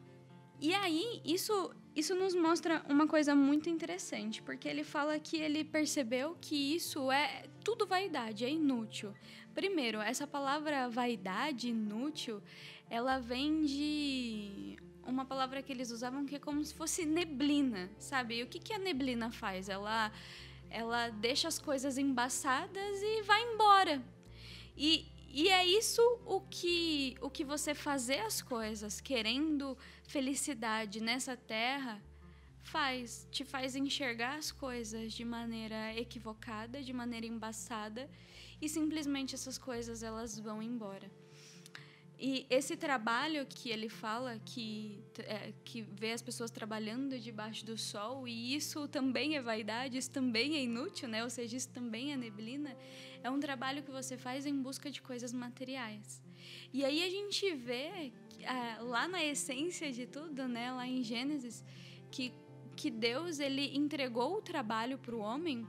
E aí, isso nos mostra uma coisa muito interessante, porque ele fala que ele percebeu que isso é tudo vaidade, é inútil. Primeiro, essa palavra vaidade, inútil, ela vem de uma palavra que eles usavam que é como se fosse neblina, sabe? E o que a neblina faz? Ela deixa as coisas embaçadas e vai embora. E é isso o que você fazer as coisas querendo felicidade nessa terra te faz enxergar as coisas de maneira equivocada, de maneira embaçada, e simplesmente essas coisas elas vão embora. E esse trabalho que ele fala, que vê as pessoas trabalhando debaixo do sol, e isso também é vaidade, isso também é inútil, né? Ou seja, isso também é neblina, é um trabalho que você faz em busca de coisas materiais. E aí a gente vê, lá na essência de tudo, né? Lá em Gênesis, que Deus ele entregou o trabalho para o homem.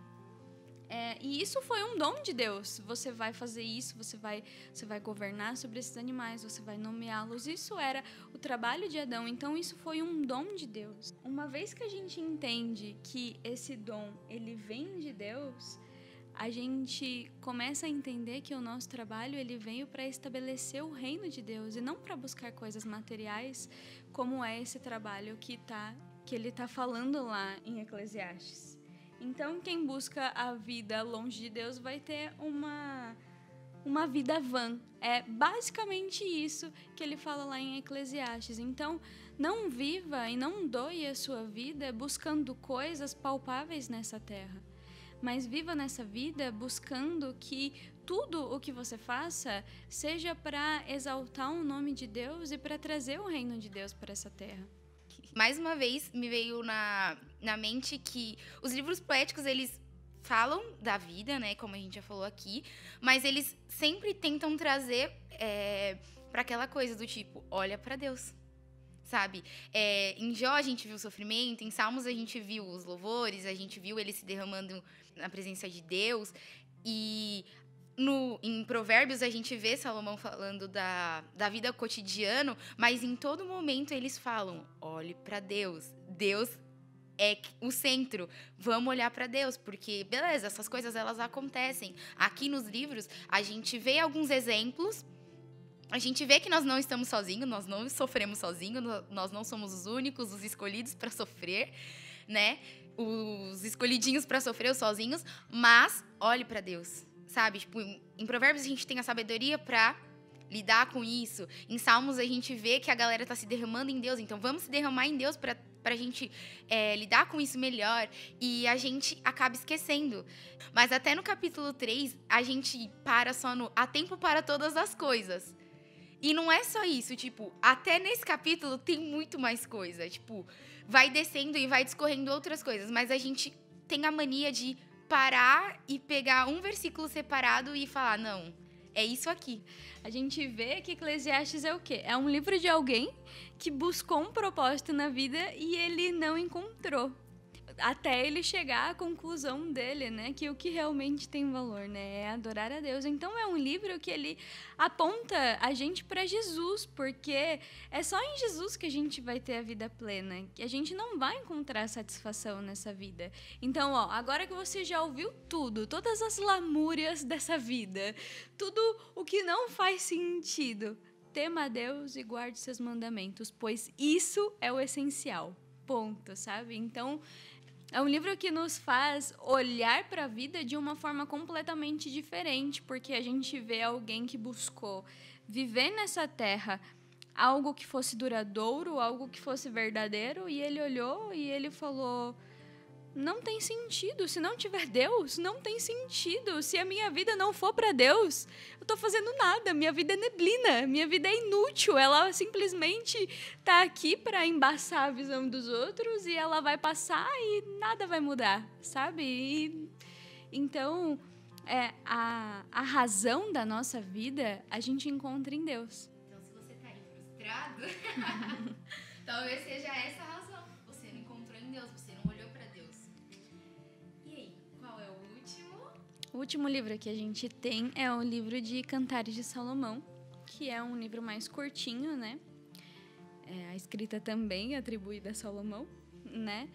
E isso foi um dom de Deus. Você vai fazer isso, você vai governar sobre esses animais, você vai nomeá-los. Isso era o trabalho de Adão. Então, isso foi um dom de Deus. Uma vez que a gente entende que esse dom ele vem de Deus, a gente começa a entender que o nosso trabalho ele veio para estabelecer o reino de Deus e não para buscar coisas materiais, como é esse trabalho que ele está falando lá em Eclesiastes. Então, quem busca a vida longe de Deus vai ter uma vida vã. É basicamente isso que ele fala lá em Eclesiastes. Então, não viva e não doe a sua vida buscando coisas palpáveis nessa terra. Mas viva nessa vida buscando que tudo o que você faça seja para exaltar o nome de Deus e para trazer o reino de Deus para essa terra.
Mais uma vez, me veio na mente que os livros poéticos, eles falam da vida, né, como a gente já falou aqui, mas eles sempre tentam trazer para aquela coisa do tipo, olha para Deus, sabe? Em Jó a gente viu o sofrimento, em Salmos a gente viu os louvores, a gente viu ele se derramando na presença de Deus, e em Provérbios a gente vê Salomão falando da vida cotidiana, mas em todo momento eles falam, olhe para Deus, Deus é o centro, vamos olhar para Deus, porque, beleza, essas coisas elas acontecem. Aqui nos livros a gente vê alguns exemplos, a gente vê que nós não estamos sozinhos, nós não sofremos sozinhos, nós não somos os únicos, os escolhidos para sofrer, né? Os escolhidinhos para sofrer, os sozinhos, mas olhe para Deus. Sabe, tipo, em Provérbios a gente tem a sabedoria para lidar com isso. Em Salmos a gente vê que a galera tá se derramando em Deus. Então vamos se derramar em Deus pra gente lidar com isso melhor. E a gente acaba esquecendo. Mas até no capítulo 3, a gente para só no há tempo para todas as coisas. E não é só isso, tipo, até nesse capítulo tem muito mais coisa. Tipo, vai descendo e vai discorrendo outras coisas. Mas a gente tem a mania de parar e pegar um versículo separado e falar, não, é isso aqui.
A gente vê que Eclesiastes é o quê? É um livro de alguém que buscou um propósito na vida e ele não encontrou. Até ele chegar à conclusão dele, né? Que o que realmente tem valor, né? É adorar a Deus. Então, é um livro que ele aponta a gente para Jesus, porque é só em Jesus que a gente vai ter a vida plena, que a gente não vai encontrar satisfação nessa vida. Então, agora que você já ouviu tudo, todas as lamúrias dessa vida, tudo o que não faz sentido, tema a Deus e guarde seus mandamentos, pois isso é o essencial. Ponto, sabe? Então, é um livro que nos faz olhar para a vida de uma forma completamente diferente, porque a gente vê alguém que buscou viver nessa terra algo que fosse duradouro, algo que fosse verdadeiro, e ele olhou e ele falou, não tem sentido, se não tiver Deus, não tem sentido, se a minha vida não for para Deus, eu estou fazendo nada, minha vida é neblina, minha vida é inútil, ela simplesmente está aqui para embaçar a visão dos outros e ela vai passar e nada vai mudar, sabe? Então, a razão da nossa vida a gente encontra em Deus.
Então, se você está aí frustrado, talvez seja essa a razão, você não encontrou em Deus, você não olhou para Deus. E aí, qual é o último?
O último livro que a gente tem é o livro de Cantares de Salomão, que é um livro mais curtinho, né? A escrita também é atribuída a Salomão, né?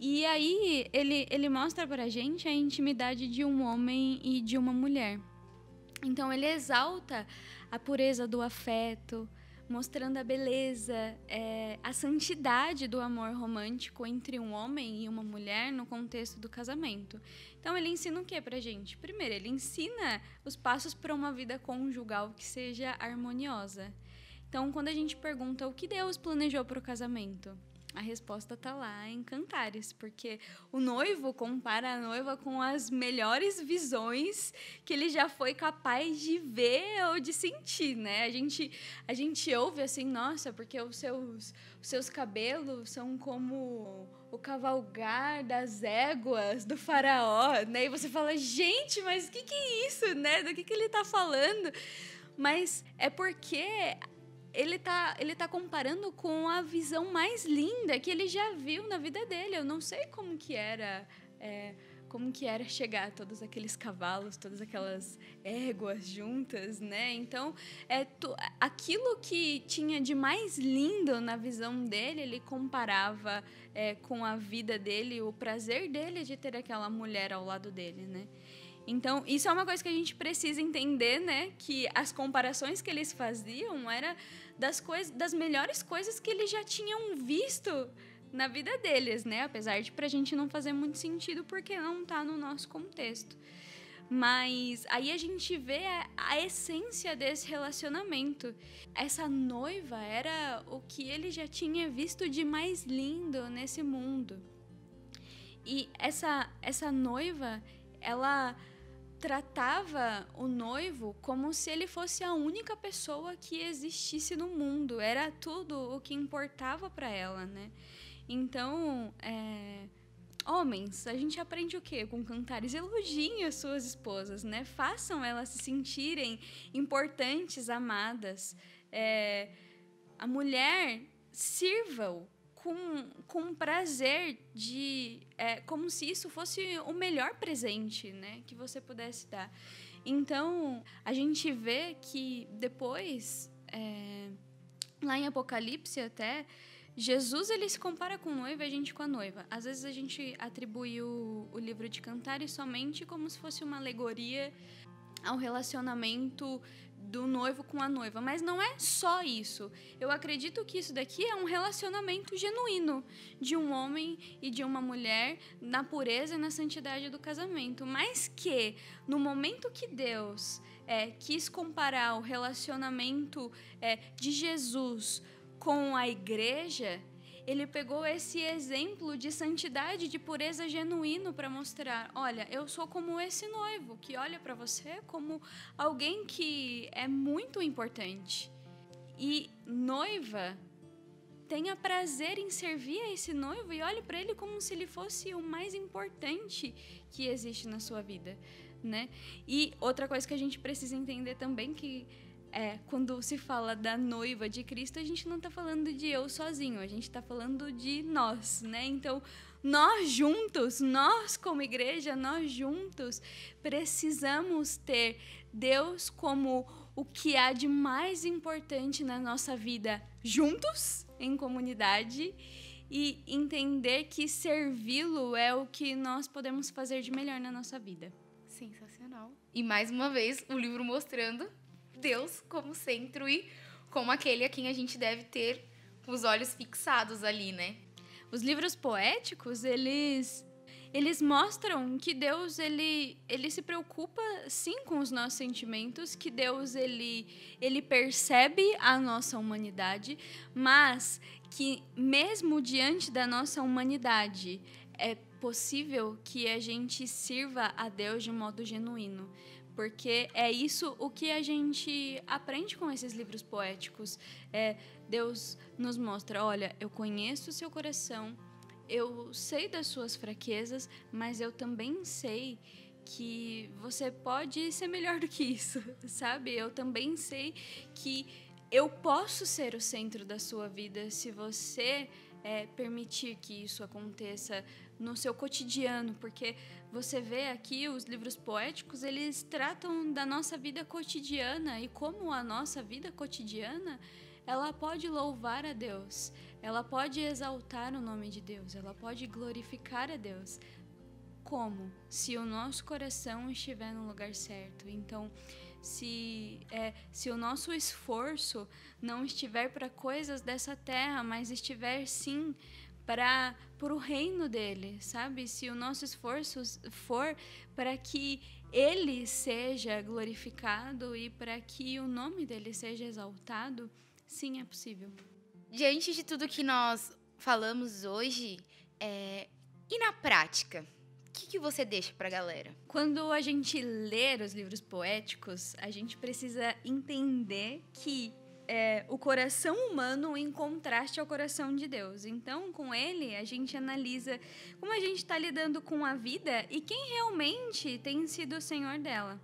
E aí ele mostra pra gente a intimidade de um homem e de uma mulher. Então ele exalta a pureza do afeto, mostrando a beleza, a santidade do amor romântico entre um homem e uma mulher no contexto do casamento. Então, ele ensina o que pra gente? Primeiro, ele ensina os passos para uma vida conjugal que seja harmoniosa. Então, quando a gente pergunta o que Deus planejou para o casamento, A resposta tá lá em Cantares, porque o noivo compara a noiva com as melhores visões que ele já foi capaz de ver ou de sentir, né? A gente ouve assim, nossa, porque os seus cabelos são como o cavalgar das éguas do faraó, né? E você fala, gente, mas o que é isso, né? Do que ele tá falando? Mas é porque ele tá comparando com a visão mais linda que ele já viu na vida dele. Eu não sei como que era chegar a todos aqueles cavalos, todas aquelas éguas juntas, né? Então, aquilo que tinha de mais lindo na visão dele, ele comparava com a vida dele, o prazer dele de ter aquela mulher ao lado dele, né? Então, isso é uma coisa que a gente precisa entender, né? Que as comparações que eles faziam era das melhores coisas que eles já tinham visto na vida deles, né? Apesar de pra gente não fazer muito sentido porque não tá no nosso contexto. Mas aí a gente vê a essência desse relacionamento. Essa noiva era o que ele já tinha visto de mais lindo nesse mundo. E essa noiva, ela tratava o noivo como se ele fosse a única pessoa que existisse no mundo. Era tudo o que importava para ela, né? Então, homens, a gente aprende o quê? Com Cantares, elogiem as suas esposas, né? Façam elas se sentirem importantes, amadas. A mulher, sirva-o com prazer, como se isso fosse o melhor presente, né, que você pudesse dar. Então, a gente vê que depois, lá em Apocalipse até, Jesus ele se compara com o noivo e a gente com a noiva. Às vezes a gente atribui o livro de Cantares somente como se fosse uma alegoria ao relacionamento do noivo com a noiva, mas não é só isso. Eu acredito que isso daqui é um relacionamento genuíno de um homem e de uma mulher na pureza e na santidade do casamento, mas que no momento que Deus quis comparar o relacionamento de Jesus com a igreja, ele pegou esse exemplo de santidade, de pureza genuíno para mostrar, olha, eu sou como esse noivo, que olha para você como alguém que é muito importante. E noiva, tenha prazer em servir a esse noivo e olhe para ele como se ele fosse o mais importante que existe na sua vida, né? E outra coisa que a gente precisa entender também que quando se fala da noiva de Cristo, a gente não está falando de eu sozinho, a gente está falando de nós, né? Então, nós juntos, nós como igreja, nós juntos precisamos ter Deus como o que há de mais importante na nossa vida, juntos, em comunidade, e entender que servi-lo é o que nós podemos fazer de melhor na nossa vida.
Sensacional. E mais uma vez, o livro mostrando Deus como centro e como aquele a quem a gente deve ter os olhos fixados ali, né?
Os livros poéticos, eles mostram que Deus, ele se preocupa, sim, com os nossos sentimentos, que Deus, ele percebe a nossa humanidade, mas que mesmo diante da nossa humanidade, é possível que a gente sirva a Deus de modo genuíno. Porque é isso o que a gente aprende com esses livros poéticos. Deus nos mostra, olha, eu conheço o seu coração, eu sei das suas fraquezas, mas eu também sei que você pode ser melhor do que isso, sabe? Eu também sei que eu posso ser o centro da sua vida se você permitir que isso aconteça no seu cotidiano, porque você vê aqui os livros poéticos, eles tratam da nossa vida cotidiana e como a nossa vida cotidiana, ela pode louvar a Deus, ela pode exaltar o nome de Deus, ela pode glorificar a Deus. Como? Se o nosso coração estiver no lugar certo. Então, se o nosso esforço não estiver para coisas dessa terra, mas estiver sim para o reino dele, sabe? Se o nosso esforço for para que ele seja glorificado e para que o nome dele seja exaltado, sim, é possível.
Diante de tudo que nós falamos hoje, e na prática? O que você deixa pra galera?
Quando a gente lê os livros poéticos, a gente precisa entender que o coração humano em contraste ao coração de Deus. Então, com ele, a gente analisa como a gente está lidando com a vida e quem realmente tem sido o Senhor dela.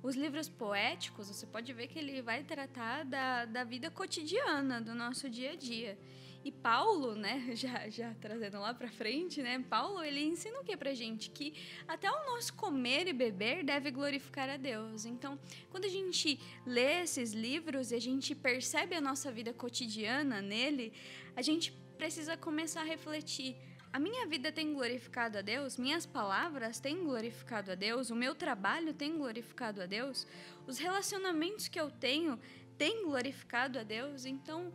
Os livros poéticos, você pode ver que ele vai tratar da vida cotidiana, do nosso dia a dia. E Paulo, né, já trazendo lá para frente, né, Paulo, ele ensina o que pra gente? Que até o nosso comer e beber deve glorificar a Deus. Então, quando a gente lê esses livros e a gente percebe a nossa vida cotidiana nele, a gente precisa começar a refletir. A minha vida tem glorificado a Deus? Minhas palavras têm glorificado a Deus? O meu trabalho tem glorificado a Deus? Os relacionamentos que eu tenho têm glorificado a Deus? Então,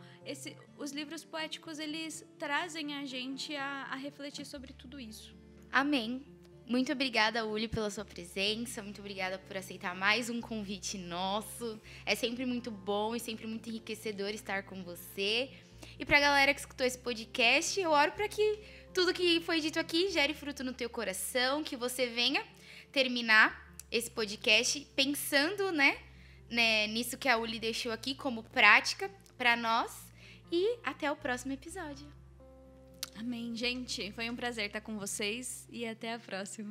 os livros poéticos, eles trazem a gente a refletir sobre tudo isso.
Amém. Muito obrigada, Uli, pela sua presença. Muito obrigada por aceitar mais um convite nosso. É sempre muito bom e sempre muito enriquecedor estar com você. E pra galera que escutou esse podcast, eu oro para que tudo que foi dito aqui gere fruto no teu coração, que você venha terminar esse podcast pensando, nisso que a Uli deixou aqui como prática para nós. E até o próximo episódio.
Amém, gente. Foi um prazer estar com vocês e até a próxima.